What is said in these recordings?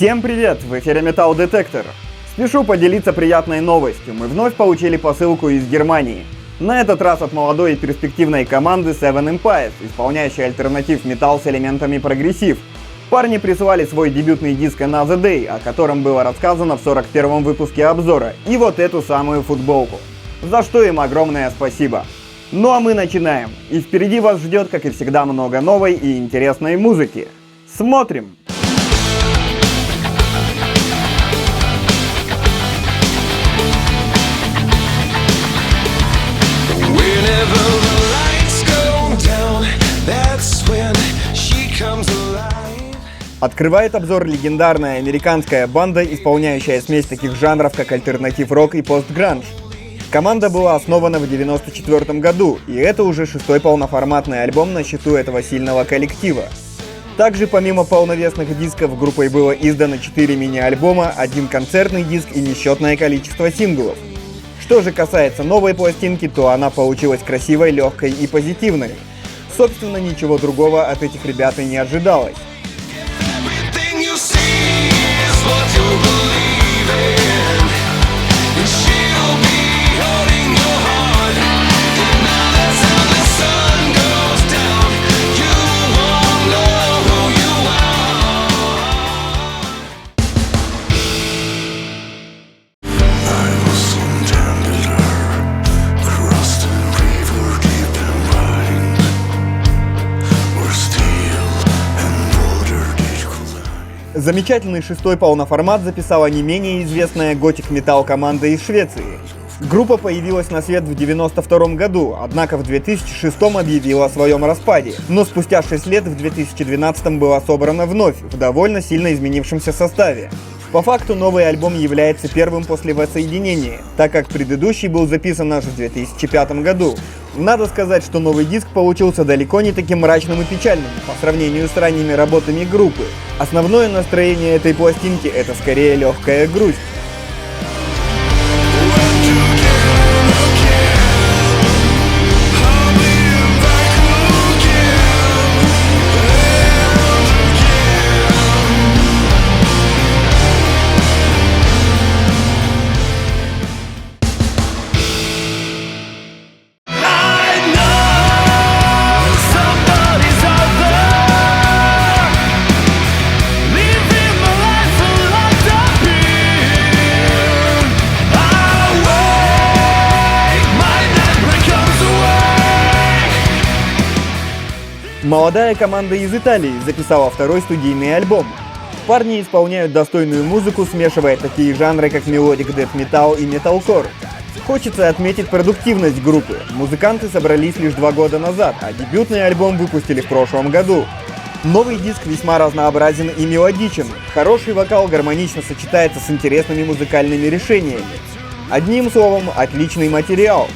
Всем привет! В эфире Metal Detector. Спешу поделиться приятной новостью. Мы вновь получили посылку из Германии. На этот раз от молодой и перспективной команды Seven Empires, исполняющей альтернатив металл с элементами прогрессив. Парни прислали свой дебютный диск Another Day, о котором было рассказано в 41-м выпуске обзора, и вот эту самую футболку. За что им огромное спасибо. Ну а мы начинаем. И впереди вас ждет, как и всегда, много новой и интересной музыки. Смотрим! Открывает обзор легендарная американская банда, исполняющая смесь таких жанров, как альтернатив-рок и пост-гранж. Команда была основана в 1994 году, и это уже 6-й полноформатный альбом на счету этого сильного коллектива. Также помимо полновесных дисков группой было издано 4 мини-альбома, 1 концертный диск и несчетное количество синглов. Что же касается новой пластинки, то она получилась красивой, легкой и позитивной. Собственно, ничего другого от этих ребят и не ожидалось. Замечательный 6-й полноформат записала не менее известная готик-металл команда из Швеции. Группа появилась на свет в 1992 году, однако в 2006 объявила о своем распаде, но спустя 6 лет в 2012 была собрана вновь, в довольно сильно изменившемся составе. По факту новый альбом является первым после воссоединения, так как предыдущий был записан аж в 2005 году. Надо сказать, что новый диск получился далеко не таким мрачным и печальным по сравнению с ранними работами группы. Основное настроение этой пластинки — это скорее легкая грусть. Молодая команда из Италии записала второй студийный альбом. Парни исполняют достойную музыку, смешивая такие жанры, как мелодик дэт-металл и металкор. Хочется отметить продуктивность группы. Музыканты собрались лишь 2 года назад, а дебютный альбом выпустили в прошлом году. Новый диск весьма разнообразен и мелодичен. Хороший вокал гармонично сочетается с интересными музыкальными решениями. Одним словом, отличный материал.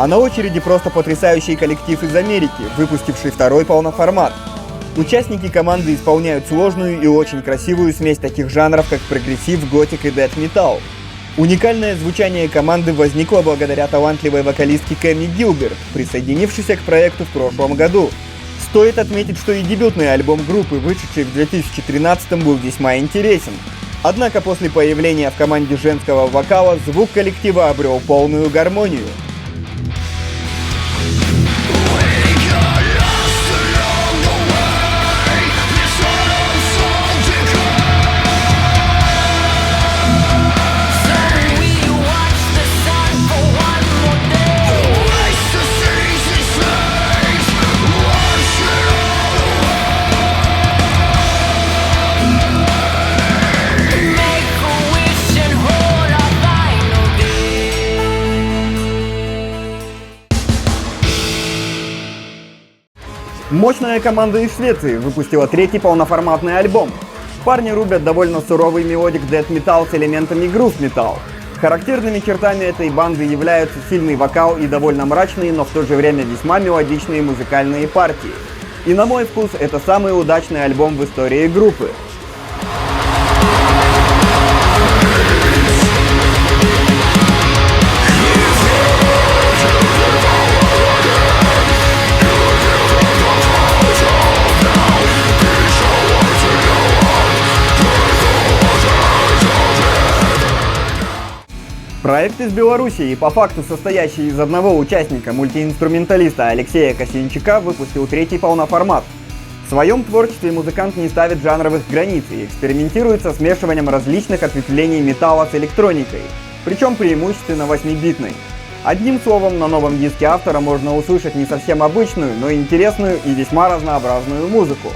А на очереди просто потрясающий коллектив из Америки, выпустивший 2-й полноформат. Участники команды исполняют сложную и очень красивую смесь таких жанров, как прогрессив, готик и дэт-металл. Уникальное звучание команды возникло благодаря талантливой вокалистке Кэмми Гилберт, присоединившейся к проекту в прошлом году. Стоит отметить, что и дебютный альбом группы, вышедший в 2013, был весьма интересен. Однако после появления в команде женского вокала звук коллектива обрел полную гармонию. Мощная команда из Швеции выпустила третий полноформатный альбом. Парни рубят довольно суровый мелодик дэт-металл с элементами грув-металл. Характерными чертами этой банды являются сильный вокал и довольно мрачные, но в то же время весьма мелодичные музыкальные партии. И на мой вкус, это самый удачный альбом в истории группы. Проект из Беларуси и по факту состоящий из одного участника, мультиинструменталиста Алексея Косинчака, выпустил третий полноформат. В своем творчестве музыкант не ставит жанровых границ и экспериментирует со смешиванием различных ответвлений металла с электроникой, причем преимущественно 8-битной. Одним словом, на новом диске автора можно услышать не совсем обычную, но интересную и весьма разнообразную музыку.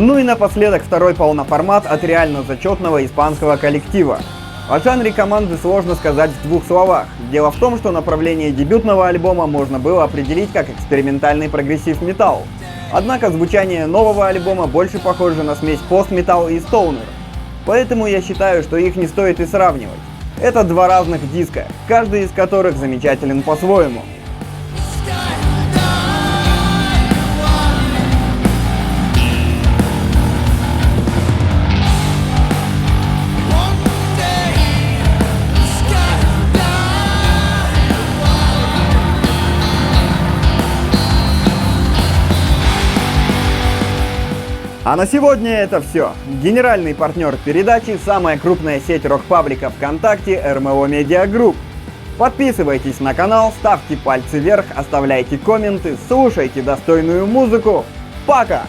Ну и напоследок второй полноформат от реально зачетного испанского коллектива. О жанре команды сложно сказать в двух словах. Дело в том, что направление дебютного альбома можно было определить как экспериментальный прогрессив-металл. Однако звучание нового альбома больше похоже на смесь пост-металл и стоунер. Поэтому я считаю, что их не стоит и сравнивать. Это два разных диска, каждый из которых замечателен по-своему. А на сегодня это все. Генеральный партнер передачи – самая крупная сеть рок-паблика ВКонтакте РМО Медиа Групп. Подписывайтесь на канал, ставьте пальцы вверх, оставляйте комменты, слушайте достойную музыку. Пока!